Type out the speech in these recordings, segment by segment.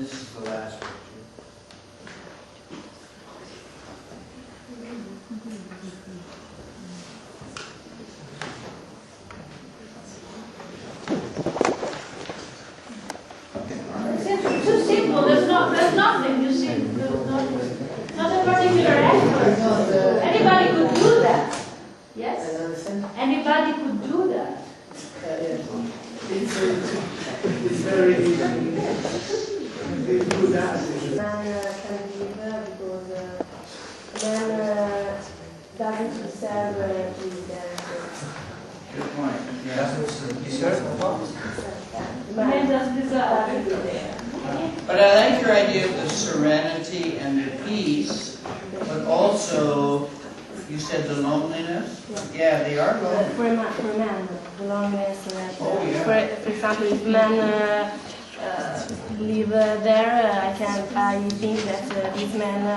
This is the last picture. It's too simple. There's nothing. You see, not a particular effort. Anybody could do that. Yes. Anybody could do that. It's very good at it. Man can leave because man doesn't deserve to be there. Good point. Yeah. You serve the box? Man doesn't deserve to be there. But I like your idea of the serenity and the peace, but also, you said the loneliness? Yeah, they are lonely. For men, the loneliness. Oh, yeah. For example, if men live there, I think that these men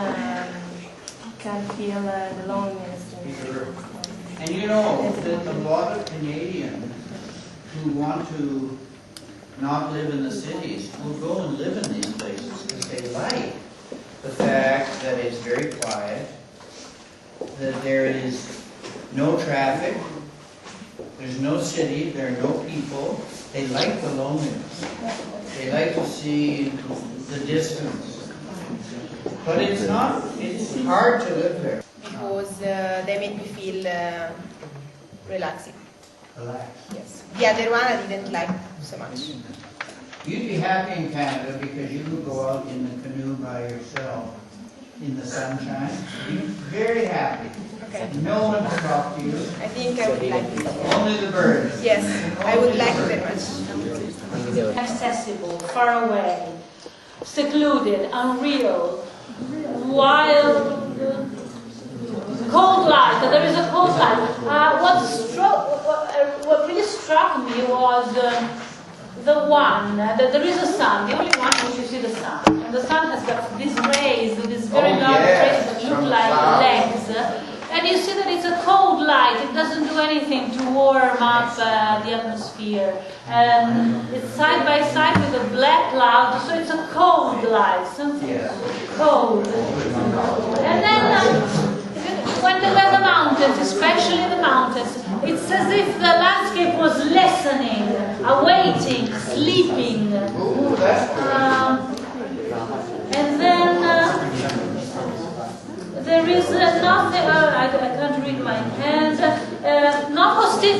can feel the loneliness. Sure. And you know that a lot of Canadians who want to not live in the cities will go and live in these places because they like the fact that it's very quiet, that there is no traffic, there's no city, there are no people. They like the loneliness. They like to see the distance. But it's hard to live there. Because they make me feel relaxing. Relax. Yes. The other one I didn't like so much. You'd be happy in Canada because you could go out in the canoe by yourself in the sunshine. You'd be very happy. Okay. No one to talk to you. I think I would like it. Only the birds. Yes, I would like it very much. Accessible, far away, secluded, unreal, wild, cold light. There is a cold light. What really struck me was the one that there is a sun, the only one in which you see the sun. And the sun has got these rays, these very dark rays that look like legs. And you see that it's a cold light. It doesn't do anything to warm up the atmosphere. It's side by side with a black cloud, so it's a cold light, something cold. And then when there were the mountains, especially the mountains, it's as if the landscape was listening, awaiting, sleeping. And then there is nothing. I can't read my hands. Not hostile.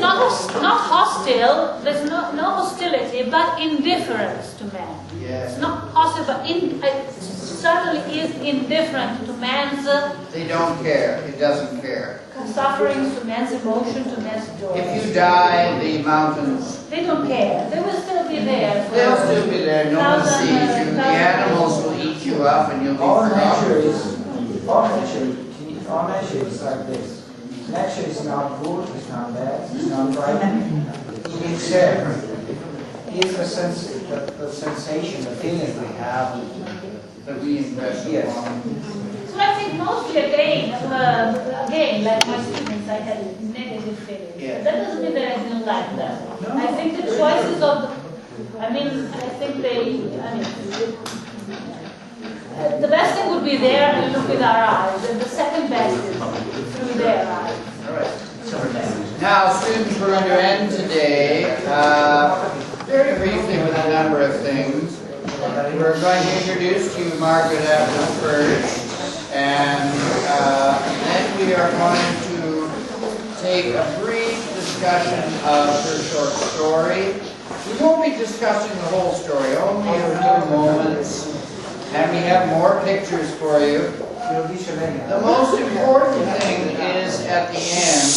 There's no hostility, but indifference to man. Yes. It's not hostile, but certainly is indifferent to man's. They don't care. It doesn't care. Suffering, to man's emotion, to man's joy. If you die, the mountains. They don't care. They will still be there. They'll still be there. No one sees you. The animals will eat you up, and you'll be forgotten. All nature is like this. Nature is not good, it's not bad, it's not right. It's there. It's the sensation, the feeling we have. That we invest Yes. upon. So I think mostly again, like my students, I had negative feelings. Yeah. That doesn't mean that I didn't like them. I think the choices of, the best thing would be there and look with our eyes, and the second best is through their eyes. All right. Now, students, we're going to end today very briefly with a number of things. We're going to introduce to you Margaret Atwood first, and then we are going to take a brief discussion of her short story. We won't be discussing the whole story, only a few moments, and we have more pictures for you. The most important thing is at the end,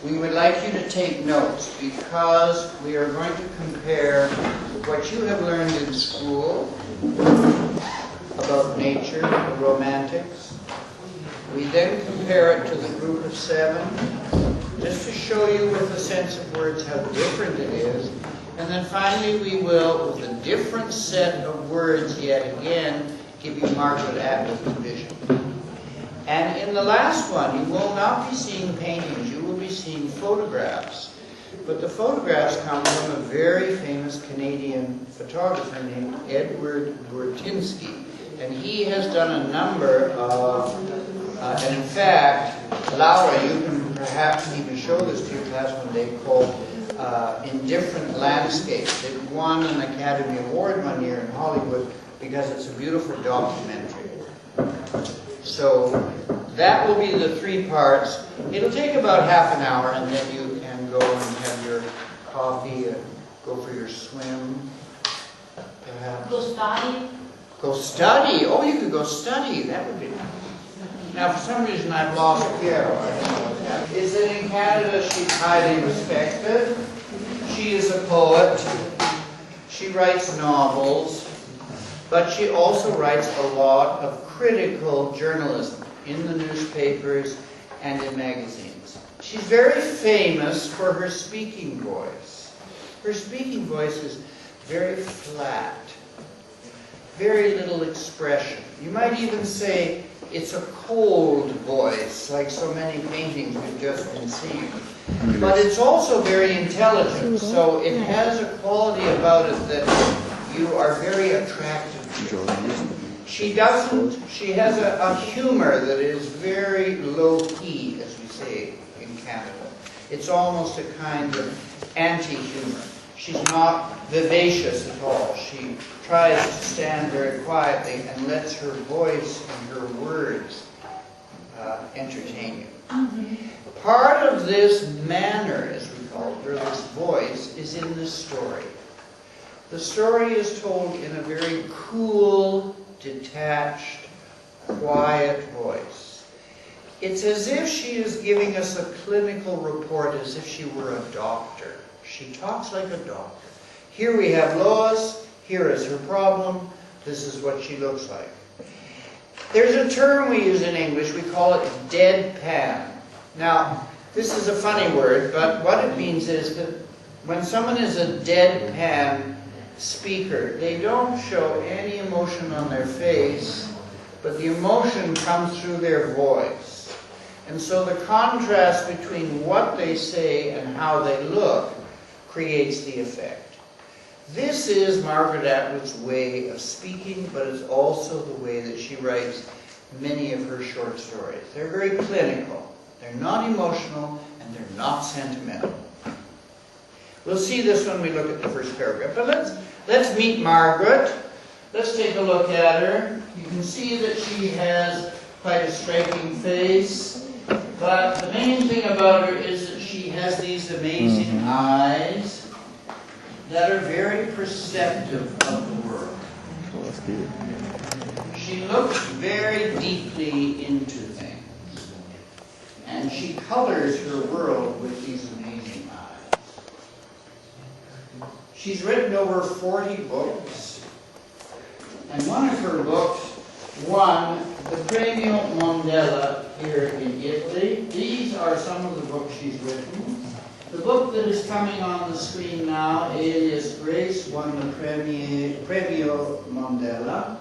we would like you to take notes because we are going to compare what you have learned in school about nature, the romantics. We then compare it to the group of 7, just to show you with a sense of words how different it is. And then finally we will, with a different set of words yet again, give you Margaret Atwood's vision. And in the last one, you will not be seeing paintings, you will be seeing photographs. But the photographs come from a very famous Canadian photographer named Edward Burtynsky. And he has done a number of, and in fact, Laura, you can perhaps even show this to your class one day, called In Different Landscapes. It won an Academy Award one year in Hollywood because it's a beautiful documentary. So that will be the 3 parts. It'll take about half an hour, and then you can go and have your coffee and go for your swim, perhaps. Go study. Go study. Oh, you could go study. That would be nice. Now, for some reason, I've lost Piero. I don't know what's happening. Is that in Canada, she's highly respected. She is a poet. She writes novels. But she also writes a lot of critical journalism in the newspapers and in magazines. She's very famous for her speaking voice. Her speaking voice is very flat. Very little expression. You might even say it's a cold voice, like so many paintings we've just been seeing. But it's also very intelligent, so it has a quality about it that you are very attracted to. She has a humor that is very low-key, as we say in Canada. It's almost a kind of anti-humor. She's not vivacious at all. She tries to stand very quietly and lets her voice and her words entertain you. Part of this manner, as we call it, or this voice, is in the story. The story is told in a very cool, detached, quiet voice. It's as if she is giving us a clinical report, as if she were a doctor. She talks like a doctor. Here we have Lois, here is her problem, this is what she looks like. There's a term we use in English, we call it deadpan. Now, this is a funny word, but what it means is that when someone is a deadpan speaker, they don't show any emotion on their face, but the emotion comes through their voice. And so the contrast between what they say and how they look creates the effect. This is Margaret Atwood's way of speaking, but it's also the way that she writes many of her short stories. They're very clinical. They're not emotional, and they're not sentimental. We'll see this when we look at the first paragraph. But let's meet Margaret. Let's take a look at her. You can see that she has quite a striking face. But the main thing about her is that she has these amazing eyes that are very perceptive of the world. She looks very deeply into things. And she colors her world with these amazing eyes. She's written over 40 books. And one of her books won the Premio Mondella here in Italy. These are some of the books she's written. The book that is coming on the screen now is Grace won the Premio Mondella.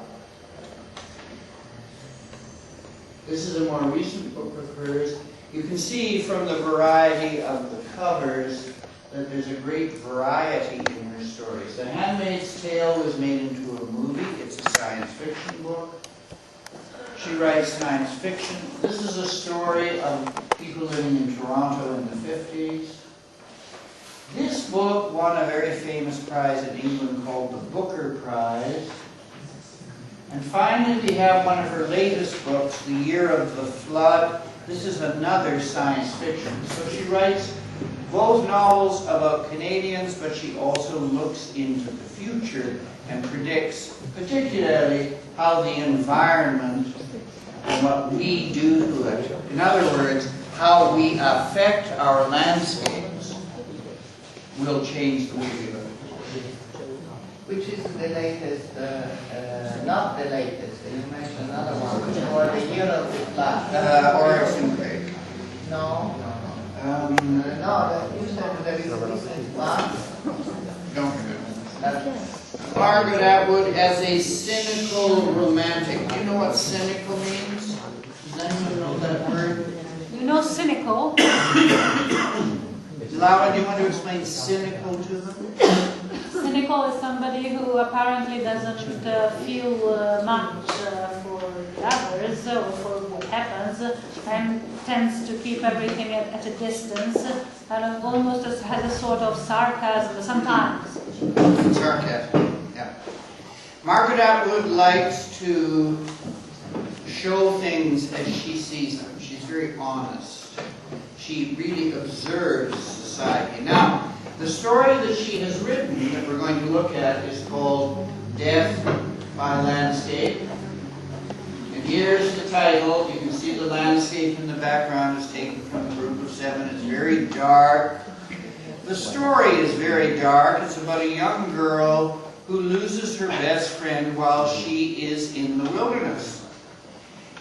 This is a more recent book of hers. You can see from the variety of the covers that there's a great variety in her stories. The Handmaid's Tale was made into a movie. It's a science fiction book. She writes science fiction. This is a story of people living in Toronto in the 50s. This book won a very famous prize in England called the Booker Prize. And finally we have one of her latest books, The Year of the Flood. This is another science fiction. So she writes both novels about Canadians, but she also looks into the future and predicts particularly how the environment and what we do to it, in other words, how we affect our landscapes, will change the way we live. Which is the latest, not the latest, you mentioned another one, or the Year of the Flood. Orson Craig. No, you said there is a recent one. Margaret Atwood as a cynical romantic. Do you know what cynical means? Does anyone know that word? You know cynical? Laura, do you want to explain cynical to them? Cynical is somebody who apparently doesn't feel much for the others or for what happens and tends to keep everything at a distance and almost has a sort of sarcasm sometimes. Sarcasm, yeah. Margaret Atwood likes to show things as she sees them. She's very honest. She really observes society. Now, the story that she has written that we're going to look at is called Death by Landscape. And here's the title. You can see the landscape in the background is taken from a group of 7. It's very dark. The story is very dark. It's about a young girl who loses her best friend while she is in the wilderness.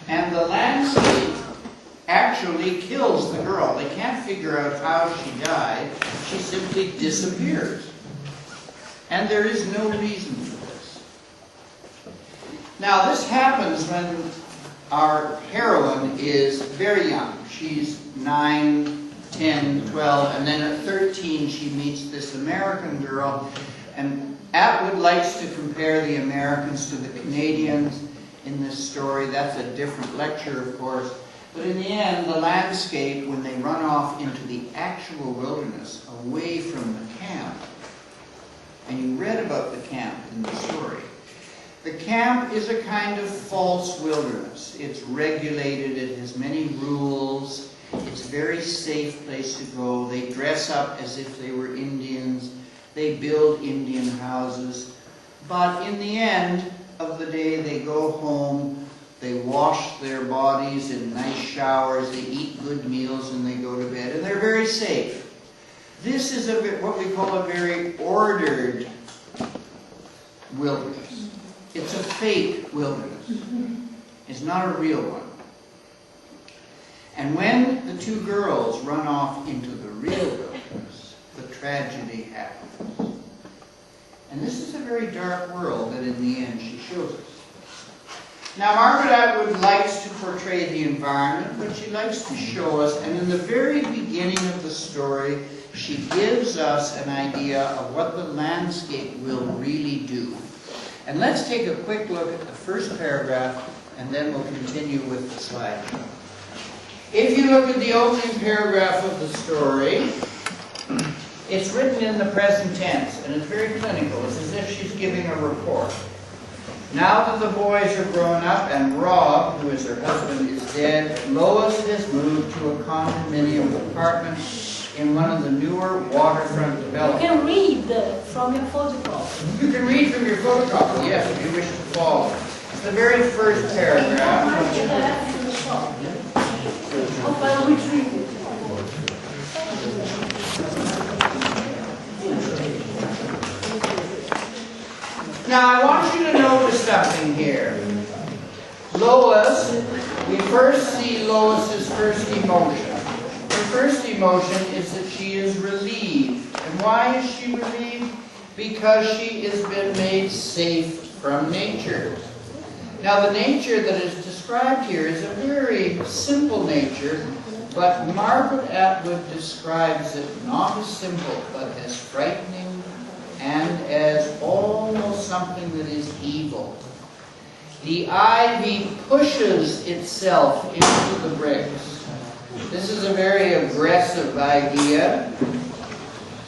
And the landscape actually kills the girl. They can't figure out how she died. She simply disappears. And there is no reason for this. Now, this happens when our heroine is very young. She's 9, 10, 12, and then at 13 she meets this American girl. And Atwood likes to compare the Americans to the Canadians in this story. That's a different lecture, of course. But in the end, the landscape, when they run off into the actual wilderness, away from the camp, and you read about the camp in the story, the camp is a kind of false wilderness. It's regulated, it has many rules, it's a very safe place to go. They dress up as if they were Indians, they build Indian houses, but in the end of the day, they go home, they wash their bodies in nice showers, they eat good meals, and they go to bed, and they're very safe. This is what we call a very ordered wilderness. It's a fake wilderness. It's not a real one. And when the 2 girls run off into the real wilderness, the tragedy happens. And this is a very dark world that in the end she shows us. Now, Margaret Atwood likes to portray the environment, but she likes to show us, and in the very beginning of the story, she gives us an idea of what the landscape will really do. And let's take a quick look at the first paragraph, and then we'll continue with the slideshow. If you look at the opening paragraph of the story, it's written in the present tense, and it's very clinical. It's as if she's giving a report. Now that the boys are grown up and Rob, who is her husband, is dead, Lois has moved to a condominium apartment in one of the newer waterfront developments. You can read from your photograph. You can read from your photograph, yes, if you wish to follow. It's the very first paragraph. Now, I want you to notice something here. Lois, we first see Lois's first emotion. Her first emotion is that she is relieved. And why is she relieved? Because she has been made safe from nature. Now, the nature that is described here is a very simple nature, but Margaret Atwood describes it not as simple, but as frightening and as almost something that is evil. The ivy pushes itself into the bricks. This is a very aggressive idea.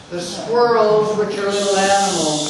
The squirrels, which are little animals,